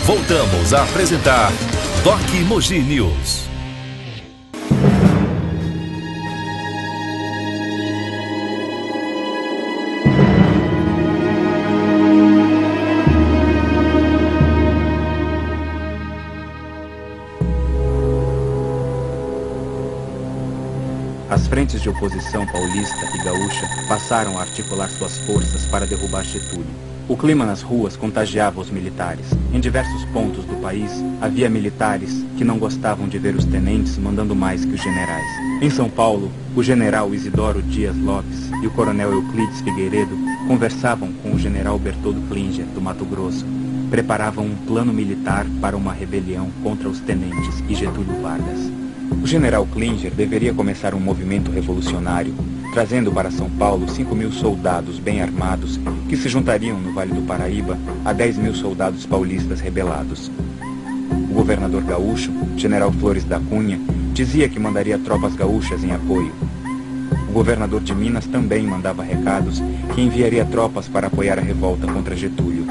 Voltamos a apresentar Doc Mogi News. As frentes de oposição paulista e gaúcha passaram a articular suas forças para derrubar Getúlio. O clima nas ruas contagiava os militares. Em diversos pontos do país, havia militares que não gostavam de ver os tenentes mandando mais que os generais. Em São Paulo, o general Isidoro Dias Lopes e o coronel Euclides Figueiredo conversavam com o general Bertoldo Klinger, do Mato Grosso. Preparavam um plano militar para uma rebelião contra os tenentes e Getúlio Vargas. O general Klinger deveria começar um movimento revolucionário, trazendo para São Paulo 5.000 soldados bem armados que se juntariam no Vale do Paraíba a 10.000 soldados paulistas rebelados. O governador gaúcho, general Flores da Cunha, dizia que mandaria tropas gaúchas em apoio. O governador de Minas também mandava recados que enviaria tropas para apoiar a revolta contra Getúlio.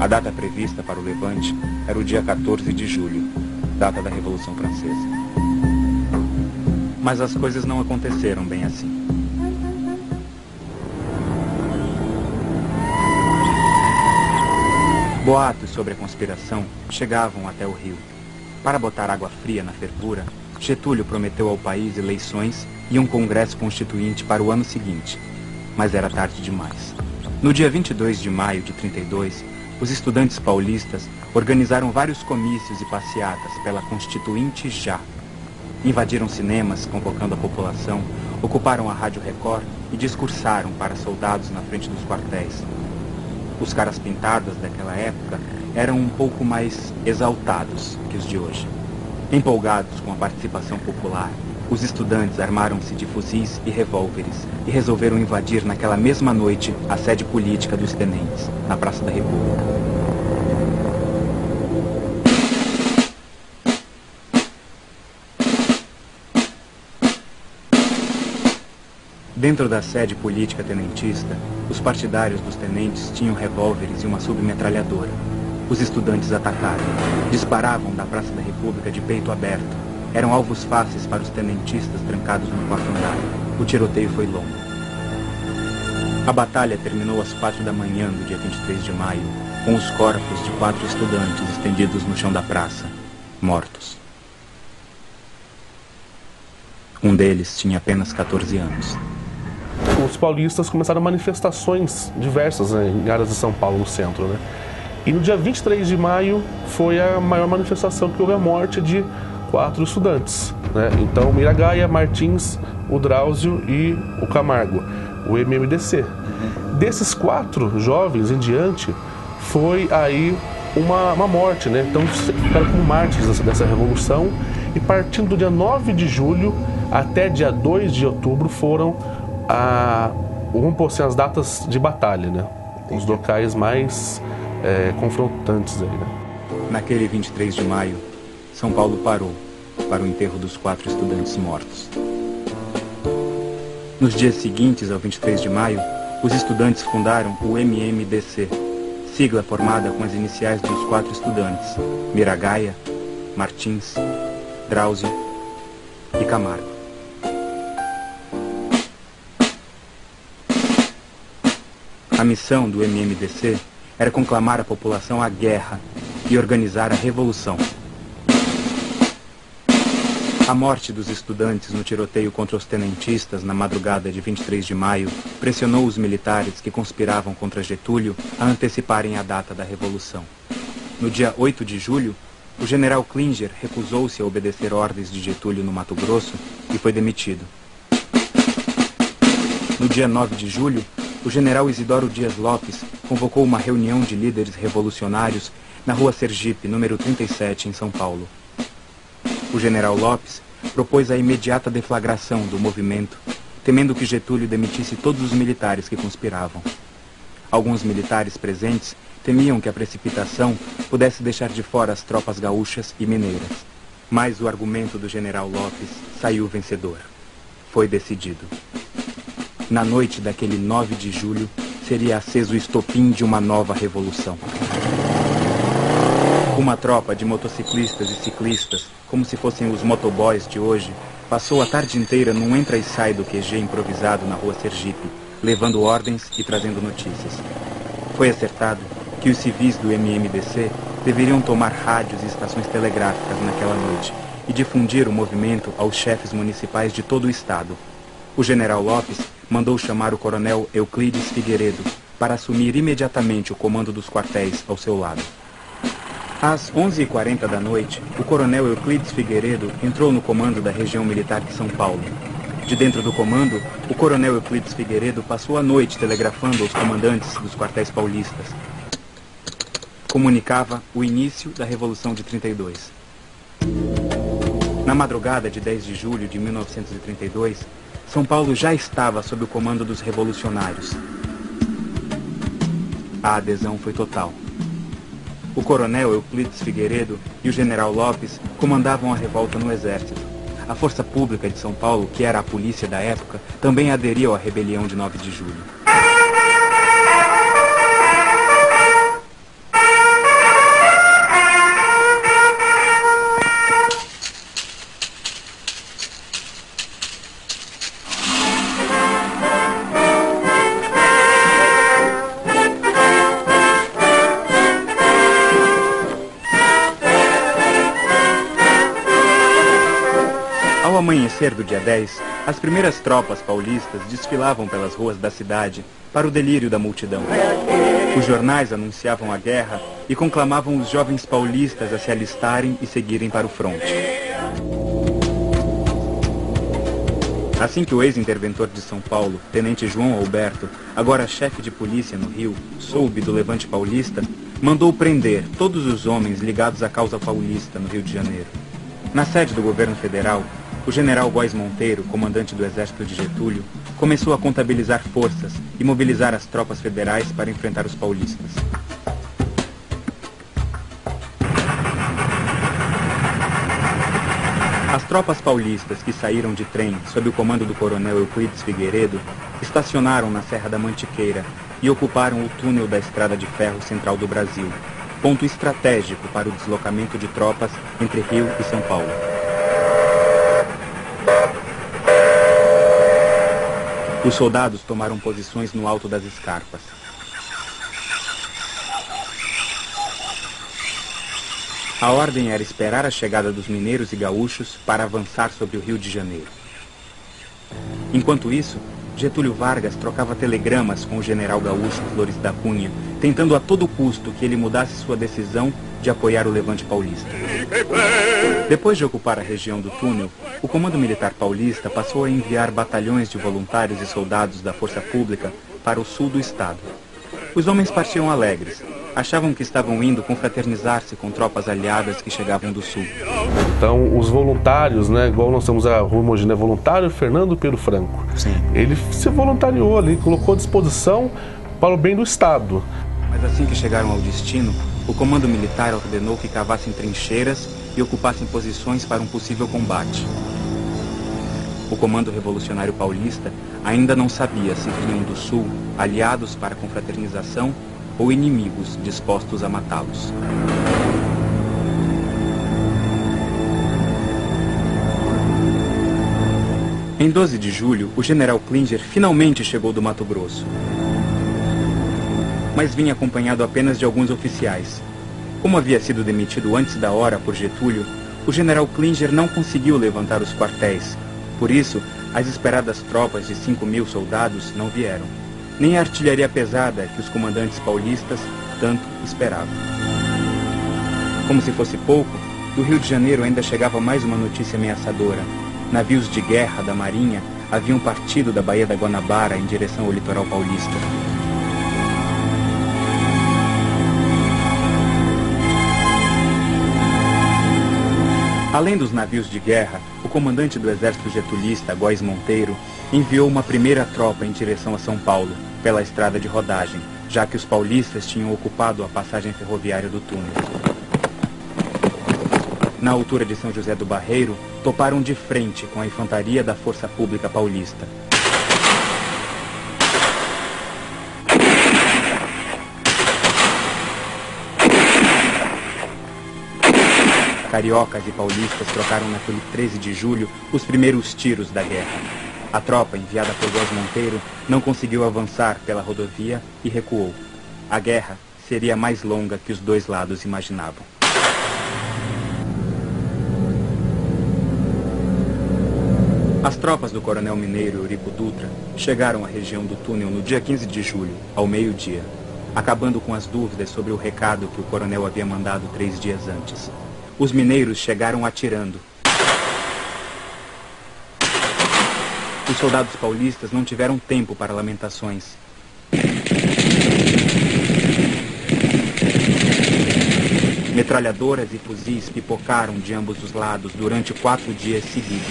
A data prevista para o levante era o dia 14 de julho, data da Revolução Francesa. Mas as coisas não aconteceram bem assim. Boatos sobre a conspiração chegavam até o Rio. Para botar água fria na fervura, Getúlio prometeu ao país eleições e um congresso constituinte para o ano seguinte. Mas era tarde demais. No dia 22 de maio de 32, os estudantes paulistas organizaram vários comícios e passeatas pela Constituinte já. Invadiram cinemas, convocando a população, ocuparam a Rádio Record e discursaram para soldados na frente dos quartéis. Os caras pintadas daquela época eram um pouco mais exaltados que os de hoje. Empolgados com a participação popular, os estudantes armaram-se de fuzis e revólveres e resolveram invadir naquela mesma noite a sede política dos tenentes, na Praça da República. Dentro da sede política tenentista, os partidários dos tenentes tinham revólveres e uma submetralhadora. Os estudantes atacaram. Disparavam da Praça da República de peito aberto. Eram alvos fáceis para os tenentistas trancados no quarto andar. O tiroteio foi longo. A batalha terminou às 4 da manhã do dia 23 de maio, com os corpos de 4 estudantes estendidos no chão da praça, mortos. Um deles tinha apenas 14 anos. Os paulistas começaram manifestações diversas, né, em áreas de São Paulo, no centro, né? E no dia 23 de maio foi a maior manifestação que houve a morte de 4 estudantes, né? Então, Miragaia, Martins, o Drauzio e o Camargo, o MMDC. Desses 4 jovens em diante, foi aí uma morte, né? Então, ficaram como mártires dessa revolução. E partindo do dia 9 de julho até dia 2 de outubro foram vamos ser as datas de batalha, né? Os locais mais confrontantes aí, né? Naquele 23 de maio, São Paulo parou para o enterro dos 4 estudantes mortos. Nos dias seguintes ao 23 de maio, os estudantes fundaram o MMDC, sigla formada com as iniciais dos 4 estudantes, Miragaia, Martins, Drauzio e Camargo. A missão do MMDC era conclamar a população à guerra e organizar a revolução. A morte dos estudantes no tiroteio contra os tenentistas na madrugada de 23 de maio pressionou os militares que conspiravam contra Getúlio a anteciparem a data da revolução. No dia 8 de julho, o general Klinger recusou-se a obedecer ordens de Getúlio no Mato Grosso e foi demitido. No dia 9 de julho, o general Isidoro Dias Lopes convocou uma reunião de líderes revolucionários na Rua Sergipe, número 37, em São Paulo. O general Lopes propôs a imediata deflagração do movimento, temendo que Getúlio demitisse todos os militares que conspiravam. Alguns militares presentes temiam que a precipitação pudesse deixar de fora as tropas gaúchas e mineiras. Mas o argumento do general Lopes saiu vencedor. Foi decidido. Na noite daquele 9 de julho, seria aceso o estopim de uma nova revolução. Uma tropa de motociclistas e ciclistas, como se fossem os motoboys de hoje, passou a tarde inteira num entra e sai do QG improvisado na rua Sergipe, levando ordens e trazendo notícias. Foi acertado que os civis do MMDC deveriam tomar rádios e estações telegráficas naquela noite e difundir o movimento aos chefes municipais de todo o estado. O general Lopes mandou chamar o coronel Euclides Figueiredo para assumir imediatamente o comando dos quartéis ao seu lado. Às 11h40 da noite, o coronel Euclides Figueiredo entrou no comando da região militar de São Paulo. De dentro do comando, o coronel Euclides Figueiredo passou a noite telegrafando aos comandantes dos quartéis paulistas. Comunicava o início da Revolução de 32. Na madrugada de 10 de julho de 1932, São Paulo já estava sob o comando dos revolucionários. A adesão foi total. O coronel Euclides Figueiredo e o general Lopes comandavam a revolta no exército. A Força Pública de São Paulo, que era a polícia da época, também aderiu à rebelião de 9 de julho. Ao amanhecer do dia 10, as primeiras tropas paulistas desfilavam pelas ruas da cidade para o delírio da multidão. Os jornais anunciavam a guerra e conclamavam os jovens paulistas a se alistarem e seguirem para o fronte. Assim que o ex-interventor de São Paulo, tenente João Alberto, agora chefe de polícia no Rio, soube do levante paulista, mandou prender todos os homens ligados à causa paulista no Rio de Janeiro. Na sede do governo federal, o general Góes Monteiro, comandante do exército de Getúlio, começou a contabilizar forças e mobilizar as tropas federais para enfrentar os paulistas. As tropas paulistas que saíram de trem sob o comando do coronel Euclides Figueiredo estacionaram na Serra da Mantiqueira e ocuparam o túnel da Estrada de Ferro Central do Brasil, ponto estratégico para o deslocamento de tropas entre Rio e São Paulo. Os soldados tomaram posições no alto das escarpas. A ordem era esperar a chegada dos mineiros e gaúchos para avançar sobre o Rio de Janeiro. Enquanto isso, Getúlio Vargas trocava telegramas com o general gaúcho Flores da Cunha, tentando a todo custo que ele mudasse sua decisão de apoiar o levante paulista. Depois de ocupar a região do túnel, o Comando Militar Paulista passou a enviar batalhões de voluntários e soldados da Força Pública para o sul do estado. Os homens partiam alegres. Achavam que estavam indo confraternizar-se com tropas aliadas que chegavam do sul. Então, os voluntários, né, igual nós temos a Rua Mogi, né, voluntário Fernando Pero Franco. Sim. Ele se voluntariou ali, colocou à disposição para o bem do Estado. Mas assim que chegaram ao destino, o comando militar ordenou que cavassem trincheiras e ocupassem posições para um possível combate. O Comando Revolucionário Paulista ainda não sabia se vinham do sul, aliados para a confraternização, ou inimigos dispostos a matá-los. Em 12 de julho, o general Klinger finalmente chegou do Mato Grosso. Mas vinha acompanhado apenas de alguns oficiais. Como havia sido demitido antes da hora por Getúlio, o general Klinger não conseguiu levantar os quartéis. Por isso, as esperadas tropas de 5.000 soldados não vieram. Nem a artilharia pesada que os comandantes paulistas tanto esperavam. Como se fosse pouco, do Rio de Janeiro ainda chegava mais uma notícia ameaçadora. Navios de guerra da Marinha haviam partido da Baía da Guanabara em direção ao litoral paulista. Além dos navios de guerra, o comandante do exército getulista, Góes Monteiro, enviou uma primeira tropa em direção a São Paulo, pela estrada de rodagem, já que os paulistas tinham ocupado a passagem ferroviária do túnel. Na altura de São José do Barreiro, toparam de frente com a infantaria da Força Pública Paulista. Cariocas e paulistas trocaram naquele 13 de julho os primeiros tiros da guerra. A tropa, enviada por Góes Monteiro, não conseguiu avançar pela rodovia e recuou. A guerra seria mais longa que os dois lados imaginavam. As tropas do coronel mineiro Eurico Dutra chegaram à região do túnel no dia 15 de julho, ao meio-dia, acabando com as dúvidas sobre o recado que o coronel havia mandado 3 dias antes. Os mineiros chegaram atirando. Os soldados paulistas não tiveram tempo para lamentações. Metralhadoras e fuzis pipocaram de ambos os lados durante 4 dias seguidos.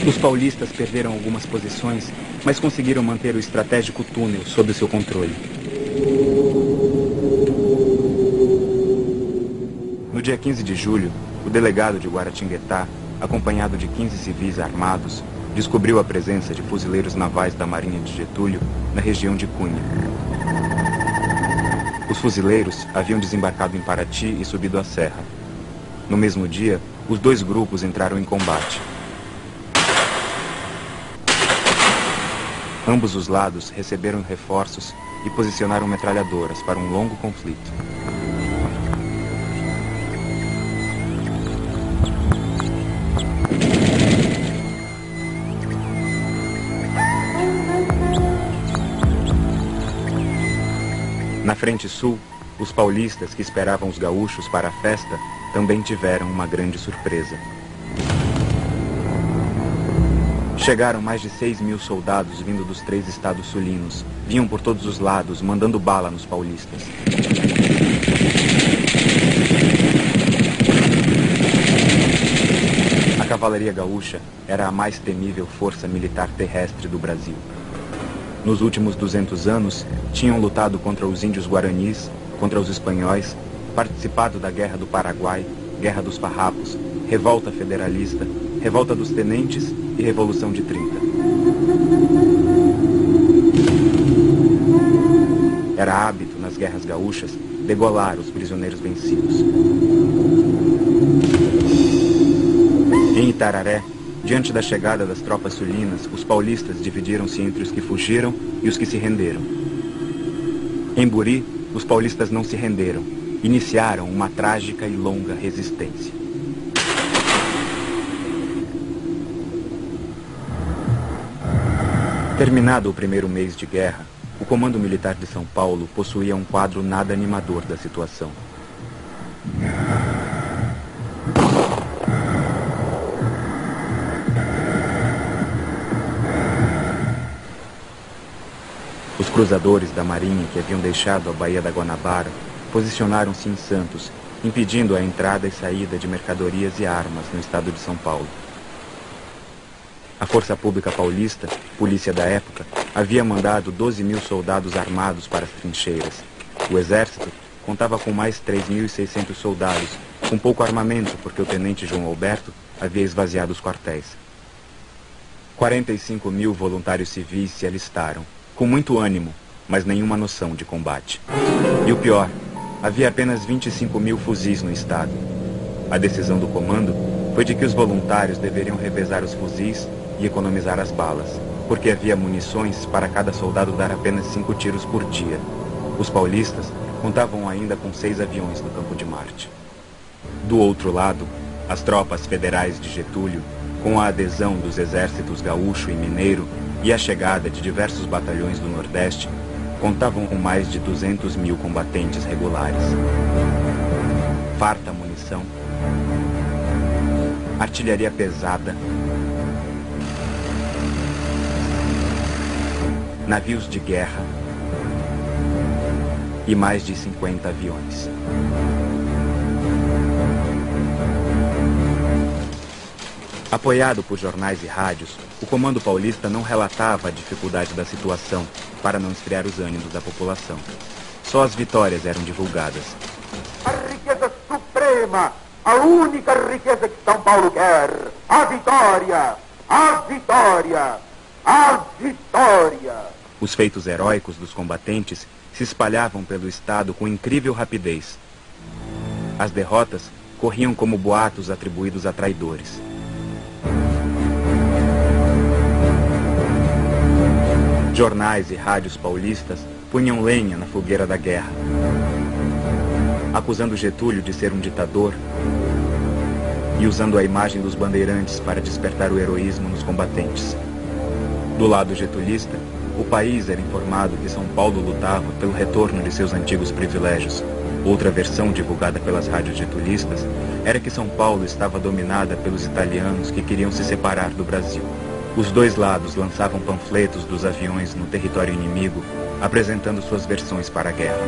Os paulistas perderam algumas posições, mas conseguiram manter o estratégico túnel sob seu controle. No dia 15 de julho, o delegado de Guaratinguetá, acompanhado de 15 civis armados, descobriu a presença de fuzileiros navais da Marinha de Getúlio na região de Cunha. Os fuzileiros haviam desembarcado em Paraty e subido a serra. No mesmo dia, os dois grupos entraram em combate. Ambos os lados receberam reforços e posicionaram metralhadoras para um longo conflito. Na frente sul, os paulistas que esperavam os gaúchos para a festa também tiveram uma grande surpresa. Chegaram mais de 6.000 soldados vindo dos 3 estados sulinos. Vinham por todos os lados, mandando bala nos paulistas. A cavalaria gaúcha era a mais temível força militar terrestre do Brasil. Nos últimos 200 anos, tinham lutado contra os índios guaranis, contra os espanhóis, participado da Guerra do Paraguai, Guerra dos Farrapos, Revolta Federalista, Revolta dos Tenentes e Revolução de 30. Era hábito, nas guerras gaúchas, degolar os prisioneiros vencidos. Em Itararé, diante da chegada das tropas sulinas, os paulistas dividiram-se entre os que fugiram e os que se renderam. Em Buri, os paulistas não se renderam. Iniciaram uma trágica e longa resistência. Terminado o primeiro mês de guerra, o Comando Militar de São Paulo possuía um quadro nada animador da situação. Os cruzadores da Marinha que haviam deixado a Baía da Guanabara posicionaram-se em Santos, impedindo a entrada e saída de mercadorias e armas no estado de São Paulo. A Força Pública Paulista, polícia da época, havia mandado 12.000 soldados armados para as trincheiras. O exército contava com mais 3.600 soldados, com pouco armamento porque o tenente João Alberto havia esvaziado os quartéis. 45.000 voluntários civis se alistaram, com muito ânimo, mas nenhuma noção de combate. E o pior, havia apenas 25.000 fuzis no estado. A decisão do comando foi de que os voluntários deveriam revezar os fuzis e economizar as balas, porque havia munições para cada soldado dar apenas 5 tiros por dia. Os paulistas contavam ainda com 6 aviões no campo de Marte. Do outro lado, as tropas federais de Getúlio, com a adesão dos exércitos gaúcho e mineiro e a chegada de diversos batalhões do Nordeste, contavam com mais de 200.000 combatentes regulares. Farta munição, artilharia pesada, navios de guerra e mais de 50 aviões. Apoiado por jornais e rádios, o Comando Paulista não relatava a dificuldade da situação para não esfriar os ânimos da população. Só as vitórias eram divulgadas. A riqueza suprema, a única riqueza que São Paulo quer, a vitória, a vitória. a vitória. Os feitos heróicos dos combatentes se espalhavam pelo estado com incrível rapidez. As derrotas corriam como boatos atribuídos a traidores. Jornais e rádios paulistas punham lenha na fogueira da guerra, acusando Getúlio de ser um ditador e usando a imagem dos bandeirantes para despertar o heroísmo nos combatentes. Do lado getulista, o país era informado que São Paulo lutava pelo retorno de seus antigos privilégios. Outra versão divulgada pelas rádios getulistas era que São Paulo estava dominada pelos italianos que queriam se separar do Brasil. Os dois lados lançavam panfletos dos aviões no território inimigo, apresentando suas versões para a guerra.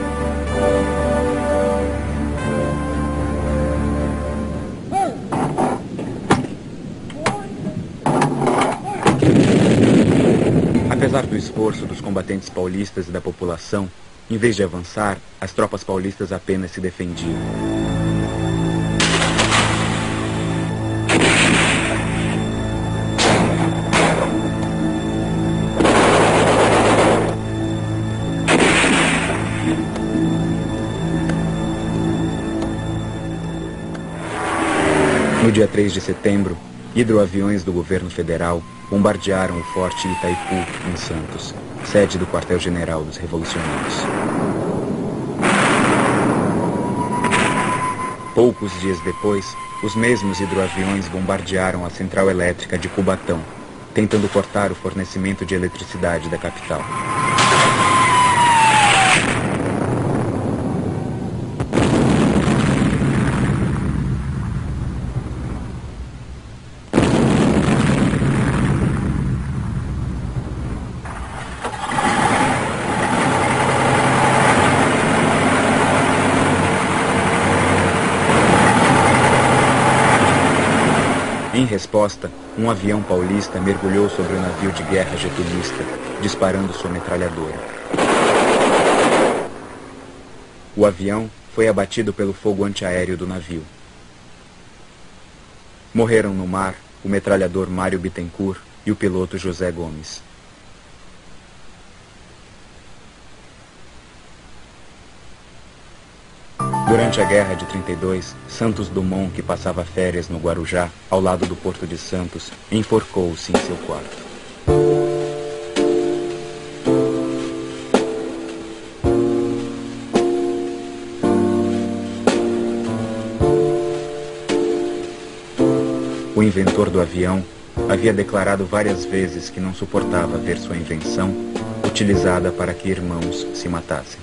Apesar do esforço dos combatentes paulistas e da população, em vez de avançar, as tropas paulistas apenas se defendiam. No dia 3 de setembro, hidroaviões do governo federal bombardearam o Forte Itaipu, em Santos, sede do quartel-general dos revolucionários. Poucos dias depois, os mesmos hidroaviões bombardearam a central elétrica de Cubatão, tentando cortar o fornecimento de eletricidade da capital. Em resposta, um avião paulista mergulhou sobre o navio de guerra getulista, disparando sua metralhadora. O avião foi abatido pelo fogo antiaéreo do navio. Morreram no mar o metralhador Mário Bittencourt e o piloto José Gomes. Durante a Guerra de 32, Santos Dumont, que passava férias no Guarujá, ao lado do Porto de Santos, enforcou-se em seu quarto. O inventor do avião havia declarado várias vezes que não suportava ver sua invenção utilizada para que irmãos se matassem.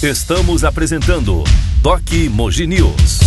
Estamos apresentando Toque Mogi News.